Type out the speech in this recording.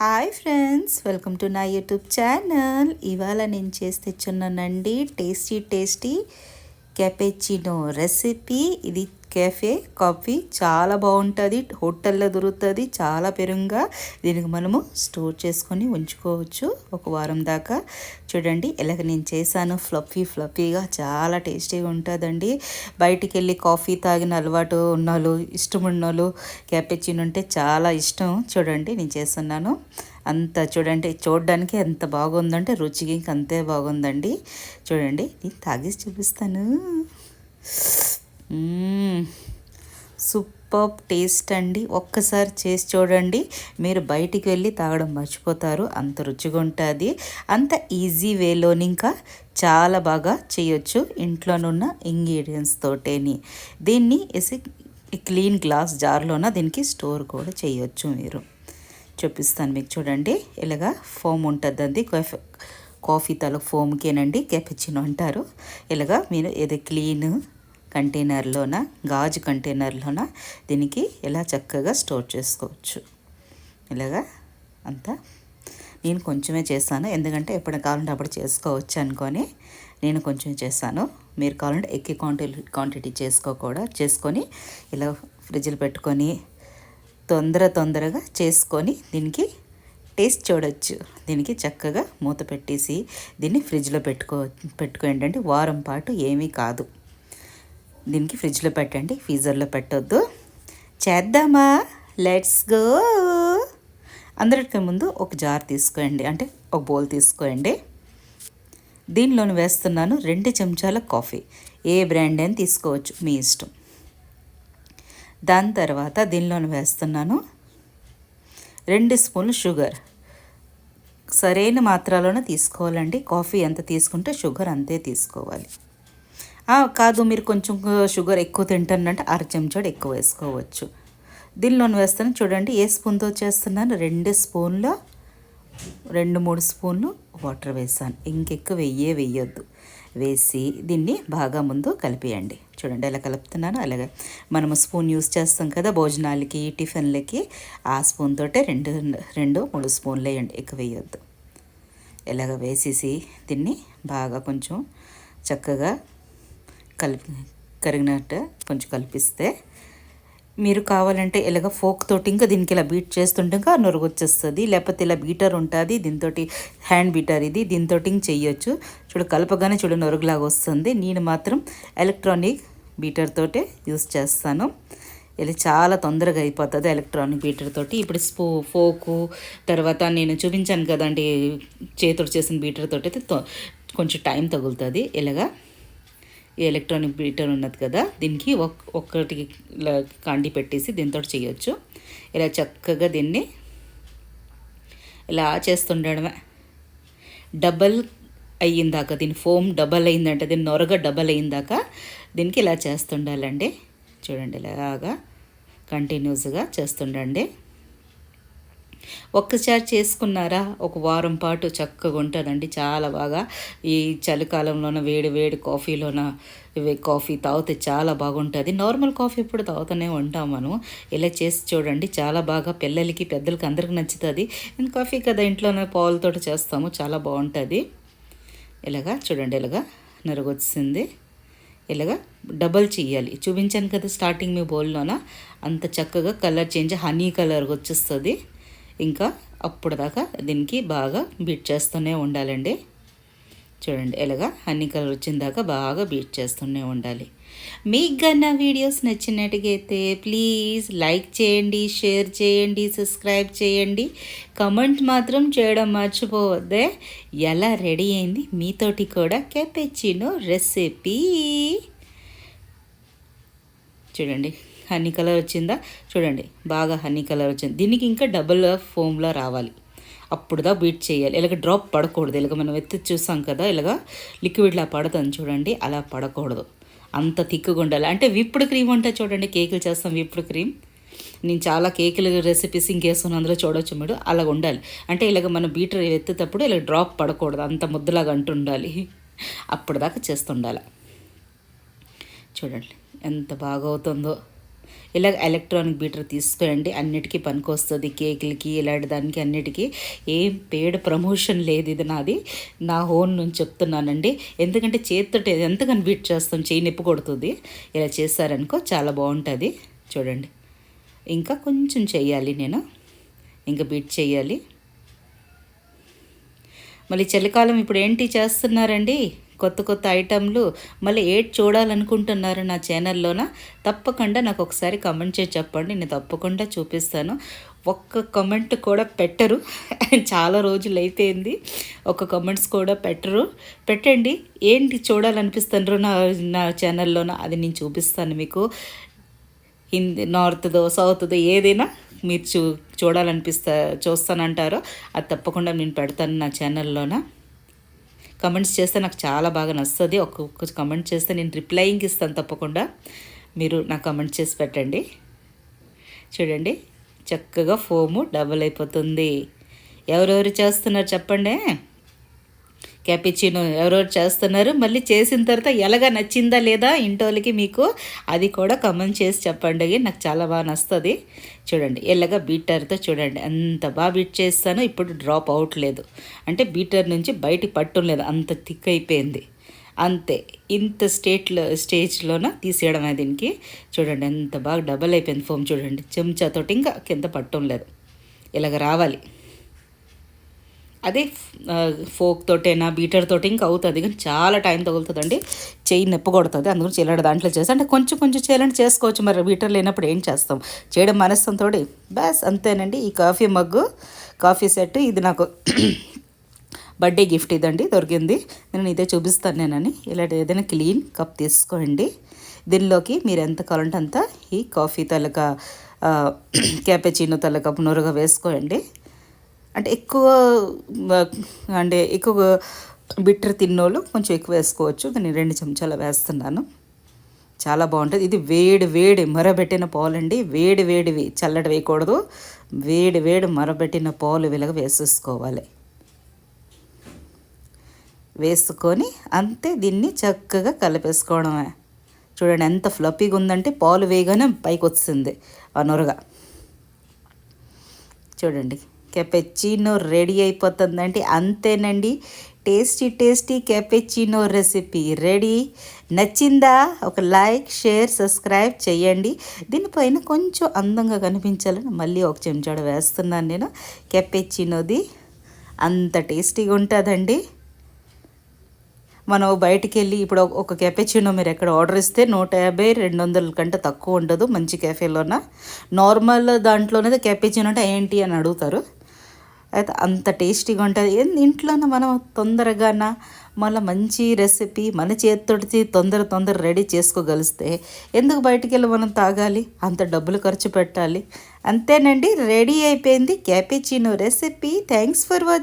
Hi friends, welcome to నా YouTube channel. ఇవాళ నేను చేసి తెచ్చున్నానండి టేస్టీ క్యాపెచినో రెసిపీ. ఇది కేఫే కాఫీ చాలా బాగుంటుంది, హోటల్లో దొరుకుతుంది. చాలా పెరుగుగా దీనికి మనము స్టోర్ చేసుకొని ఉంచుకోవచ్చు ఒక వారం దాకా. చూడండి ఎలాగ నేను చేశాను, ఫ్లఫీగా చాలా టేస్టీగా ఉంటుందండి. బయటికి వెళ్ళి కాఫీ తాగిన అలవాటు ఉన్నోళ్ళు, ఇష్టం ఉన్నోళ్ళు క్యాపెచినో అంటే చాలా ఇష్టం. చూడండి నేను చేస్తున్నాను అంత. చూడండి చూడడానికి ఎంత బాగుందంటే రుచికి ఇంక అంతే బాగుందండి. చూడండి నేను తాగేసి చూపిస్తాను. సూపర్ టేస్ట్ అండి. ఒక్కసారి చేసి చూడండి, మీరు బయటికి వెళ్ళి తాగడం మర్చిపోతారు, అంత రుచిగా ఉంటుంది. అంత ఈజీ వేలోని ఇంకా చాలా బాగా చేయొచ్చు ఇంట్లోనున్న ఇంగ్రీడియంట్స్ తోటేని. దీన్ని వేసి క్లీన్ గ్లాస్ జార్లోన దీనికి స్టోర్ కూడా చేయొచ్చు. మీరు చూపిస్తాను మీకు. చూడండి ఇలాగా ఫోమ్ ఉంటుంది, కాఫీ తాలూకు ఫోమ్కేనండి క్యాపుచినో అంటారు. ఇలాగా మీరు ఏదో క్లీన్ కంటైనర్లోన, గాజు కంటైనర్లోన దీనికి ఇలా చక్కగా స్టోర్ చేసుకోవచ్చు. ఇలాగా అంతా నేను కొంచెమే చేస్తాను, ఎందుకంటే ఎప్పుడు కావాలంటే అప్పుడు చేసుకోవచ్చు అనుకొని నేను కొంచెం చేస్తాను. మీరు కావాలంటే ఎక్కువ క్వాంటిటీ చేసుకొని ఇలా ఫ్రిడ్జ్లో పెట్టుకొని తొందరగా చేసుకొని దీనికి టేస్ట్ చూడొచ్చు. దీనికి చక్కగా మూత పెట్టేసి దీన్ని ఫ్రిడ్జ్లో పెట్టుకోండి అండి. వారం పాటు ఏమీ కాదు. దీనికి ఫ్రిడ్జ్లో పెట్టండి, ఫ్రీజర్లో పెట్టొద్దు. చేద్దామా? Let's go. అందరికీ ముందు ఒక జార్ తీసుకోండి, అంటే ఒక బౌల్ తీసుకోండి. దీనిలోని వేస్తున్నాను 2 చెంచాల కాఫీ. ఏ బ్రాండ్ అని తీసుకోవచ్చు, మీ ఇష్టం. దాని తర్వాత దీనిలోని వేస్తున్నాను 2 స్పూన్లు షుగర్. సరైన మాత్రలోనే తీసుకోవాలండి. కాఫీ ఎంత తీసుకుంటే షుగర్ అంతే తీసుకోవాలి. కాదు మీరు కొంచెం షుగర్ ఎక్కువ తింటానంటే 1/2 చెంచాడు ఎక్కువ వేసుకోవచ్చు. దీనిలోని వేస్తాను. చూడండి ఏ స్పూన్తో చేస్తున్నాను, 2 స్పూన్ల 2-3 స్పూన్లు వాటర్ వేసాను. ఇంకెక్కువ వేయొద్దు. వేసి దీన్ని బాగా ముందు కలిపేయండి. చూడండి ఎలా కలుపుతున్నాను. అలాగే మనము స్పూన్ యూస్ చేస్తాం కదా భోజనాలకి, టిఫిన్లకి, ఆ స్పూన్ తోటే 2-3 స్పూన్లు వేయండి, ఎక్కువ వేయొద్దు. ఇలాగ వేసేసి దీన్ని బాగా కొంచెం చక్కగా కరిగినట్టు కొంచెం కలిపిస్తే, మీరు కావాలంటే ఇలాగ ఫోక్ తోటి ఇంకా దీనికి ఇలా బీట్ చేస్తుంటే ఇంకా నొరుగు వచ్చేస్తుంది. లేకపోతే ఇలా బీటర్ ఉంటుంది, దీంతో హ్యాండ్ బీటర్ ఇది, దీంతో చెయ్యొచ్చు. కలపగానే నొరుగులాగా వస్తుంది. నేను మాత్రం ఎలక్ట్రానిక్ బీటర్ తోటే యూస్ చేస్తాను. ఇలా చాలా తొందరగా అయిపోతుంది ఎలక్ట్రానిక్ బీటర్ తోటి. ఇప్పుడు ఫోకు తర్వాత నేను చూపించాను కదండి చేతితో చేసిన బీటర్ తోటి అయితే కొంచెం టైం తగులుతుంది. ఇలాగా ఈ ఎలక్ట్రానిక్ బీటర్ ఉన్నది కదా, దీనికి ఒక్కటి కాండి పెట్టేసి దీంతో చేయొచ్చు. ఇలా చక్కగా దీన్ని ఇలా చేస్తుండడమే. డబల్ అయ్యిందాక, దీని ఫోమ్ డబల్ అయిందంటే, దీని నొరగ డబల్ అయ్యిందాక దీనికి ఇలా చేస్తుండాలండి. చూడండి ఇలాగా కంటిన్యూస్గా చేస్తుండండి. ఒక్కసారి చేసుకున్నారా ఒక వారం పాటు చక్కగా ఉంటుందండి, చాలా బాగా. ఈ చలికాలంలోన వేడి కాఫీ తాగితే చాలా బాగుంటుంది. నార్మల్ కాఫీ ఎప్పుడు తాగుతూనే ఉంటాం మనం. ఇలా చేసి చూడండి, చాలా బాగా పిల్లలకి పెద్దలకి అందరికి నచ్చుతుంది. నేను కాఫీ కదా ఇంట్లోనే పాలతో చేస్తాము, చాలా బాగుంటుంది. ఇలాగా చూడండి ఇలాగా నరగొచ్చింది. ఇలాగా డబల్ చేయాలి. చూపించాను కదా స్టార్టింగ్ మీ బౌల్లోన, అంత చక్కగా కలర్ చేంజ్ హనీ కలర్ వచ్చేస్తుంది. ఇంకా అప్పుడు దాకా దీనికి బాగా బీట్ చేస్తూనే ఉండాలండి. చూడండి ఇలాగా హనీ కలర్ వచ్చిన దాకా బాగా బీట్ చేస్తూనే ఉండాలి. మీకు కన్నా వీడియోస్ నచ్చినట్టుగైతే ప్లీజ్ లైక్ చేయండి, షేర్ చేయండి, సబ్స్క్రైబ్ చేయండి. కమెంట్ మాత్రం చేయడం మర్చిపోవద్దే. ఎలా రెడీ అయింది మీతోటి కూడా క్యాపెచినో రెసిపీ. చూడండి హనీ కలర్ వచ్చిందా? చూడండి బాగా హనీ కలర్ వచ్చింది. దీనికి ఇంకా డబుల్ ఫోమ్లో రావాలి, అప్పుడుదా బీట్ చేయాలి. ఇలాగ డ్రాప్ పడకూడదు. ఇలాగ మనం ఎత్తి చూసాం కదా, ఇలాగ లిక్విడ్లా పడుతుంది చూడండి, అలా పడకూడదు. అంత థిక్గా ఉండాలి. అంటే విప్పుడు క్రీమ్ అంటే చూడండి, కేకులు చేస్తాం విప్పుడు క్రీమ్. నేను చాలా కేకులు రెసిపీస్ ఇంకేసుకుని అందులో చూడవచ్చు మీరు. అలాగ ఉండాలి. అంటే ఇలాగ మనం బీటర్ ఎత్తేటప్పుడు ఇలా డ్రాప్ పడకూడదు, అంత ముద్దలాగా అంటుండాలి. అప్పుడు దాకా చేస్తుండాలి. చూడండి ఎంత బాగా అవుతుందో. ఇలా ఎలక్ట్రానిక్ బీటర్ తీసుకోండి, అన్నిటికీ పనికొస్తుంది, కేకులకి ఇలాంటి దానికి అన్నిటికీ. ఏం పేడ్ ప్రమోషన్ లేదు, ఇది నాది, నా ఓన్ నుంచి చెప్తున్నానండి. ఎందుకంటే చేతితో ఎంతగానో బీట్ చేస్తాం, చేయి నొప్పి కొడుతుంది. ఇలా చేశారనుకో చాలా బాగుంటుంది. చూడండి, ఇంకా కొంచెం చెయ్యాలి నేను, ఇంకా బీట్ చేయాలి. మళ్ళీ చలికాలం ఇప్పుడు ఏంటి చేస్తున్నారండి, కొత్త కొత్త ఐటెంలు. మళ్ళీ ఏటి చూడాలనుకుంటున్నారు నా ఛానల్లోన, తప్పకుండా నాకు ఒకసారి కమెంట్ చేసి చెప్పండి, నేను తప్పకుండా చూపిస్తాను. ఒక్క కమెంట్ కూడా పెట్టరు, చాలా రోజులు అయిపోయింది, ఒక్క కమెంట్స్ కూడా పెట్టరు. పెట్టండి, ఏంటి చూడాలనిపిస్తున్నారు నా ఛానల్లోన, అది నేను చూపిస్తాను మీకు. హిందీ, నార్త్దో సౌత్దో ఏదైనా మీరు చూస్తానంటారో అది తప్పకుండా నేను పెడతాను నా ఛానల్లోన. కమెంట్స్ చేస్తే నాకు చాలా బాగా నచ్చుతుంది. ఒక్కొక్క కమెంట్ చేస్తే నేను రిప్లైయింగ్ ఇస్తాను, తప్పకుండా మీరు నాకు కమెంట్ చేసి పెట్టండి. చూడండి, చక్కగా ఫోము డబుల్ అయిపోతుంది. ఎవరెవరు చేస్తున్నారు చెప్పండి, క్యాపిచినో ఎవరెవరు చేస్తున్నారు, మళ్ళీ చేసిన తర్వాత ఎలాగా నచ్చిందా లేదా ఇంటోళ్ళకి మీకు, అది కూడా కమెంట్ చేసి చెప్పండి, నాకు చాలా బాగా నచ్చుతుంది. చూడండి, ఎలాగా బీటర్తో చూడండి ఎంత బాగా బీట్ చేస్తానో. ఇప్పుడు డ్రాప్ అవ్వట్లేదు, అంటే బీటర్ నుంచి బయటికి పట్టడం లేదు, అంత థిక్ అయిపోయింది. అంతే, ఇంత స్టేజ్లోన తీసేయడమే దీనికి. చూడండి ఎంత బాగా డబల్ అయిపోయింది ఫోమ్. చూడండి, చెంచాతోటి ఇంకా కింద పట్టడం లేదు, ఇలాగ రావాలి. అదే ఫోక్ తోటైనా బీటర్ తోటి ఇంకా అవుతుంది, కానీ చాలా టైం తగులుతుందండి, చెయ్యి నొప్పి కొడుతుంది. అందుకని చిల్లడ దాంట్లో చేసి, అంటే కొంచెం కొంచెం చేయాలంటే చేసుకోవచ్చు, మరి బీటర్ లేనప్పుడు ఏం చేస్తాం, చేయడం మనస్తాం తోడి బస్ అంతేనండి. ఈ కాఫీ మగ్గు, కాఫీ సెట్, ఇది నాకు బర్త్డే గిఫ్ట్ ఇదండి, దొరికింది. నేను ఇదే చూపిస్తాను నేనని. ఇలాంటి ఏదైనా క్లీన్ కప్ తీసుకోండి, దీనిలోకి మీరు ఎంత కావాలంటే అంత ఈ కాఫీ తలక క్యాపెచినో తలక నూరుగా వేసుకోండి. అంటే ఎక్కువ బిట్టర్ తిన్నోళ్ళు కొంచెం ఎక్కువ వేసుకోవచ్చు, నేను 2 చెంచాలు వేస్తున్నాను. చాలా బాగుంటుంది. ఇది వేడి వేడి మరబెట్టిన పాలండి, వేడివి చల్లటి వేయకూడదు, వేడి మరబెట్టిన పాలు వెలగ వేసేసుకోవాలి. వేసుకొని అంతే, దీన్ని చక్కగా కలిపేసుకోవడమే. చూడండి ఎంత ఫ్లఫీగా ఉందంటే, పాలు వేయగానే పైకి వచ్చింది ఆ నొరగ. చూడండి, క్యాపెచినో రెడీ అయిపోతుందండి. అంతేనండి, టేస్టీ క్యాపెచినో రెసిపీ రెడీ. నచ్చిందా? ఒక లైక్, షేర్, సబ్స్క్రైబ్ చేయండి. దీనిపైన కొంచెం అందంగా కనిపించాలని మళ్ళీ ఒక చెంచాడు వేస్తున్నాను నేను. క్యాపెచినోది అంత టేస్టీగా ఉంటుందండి. మనం బయటికి వెళ్ళి ఇప్పుడు ఒక క్యాపెచినో మీరు ఎక్కడ ఆర్డర్ ఇస్తే 150-200 కంటే తక్కువ ఉండదు మంచి క్యాఫేలోన. నార్మల్ దాంట్లోనే క్యాపెచినో అంటే ఏంటి అని అడుగుతారు, అయితే అంత టేస్టీగా ఉంటుంది. ఇంట్లోనే మనం తొందరగా మళ్ళీ మంచి రెసిపీ మన చేతితోటి తొందర రెడీ చేసుకోగలిస్తే ఎందుకు బయటికి వెళ్ళి మనం తాగాలి, అంత డబ్బులు ఖర్చు పెట్టాలి. అంతేనండి, రెడీ అయిపోయింది క్యాపెచినో రెసిపీ. Thanks for watching.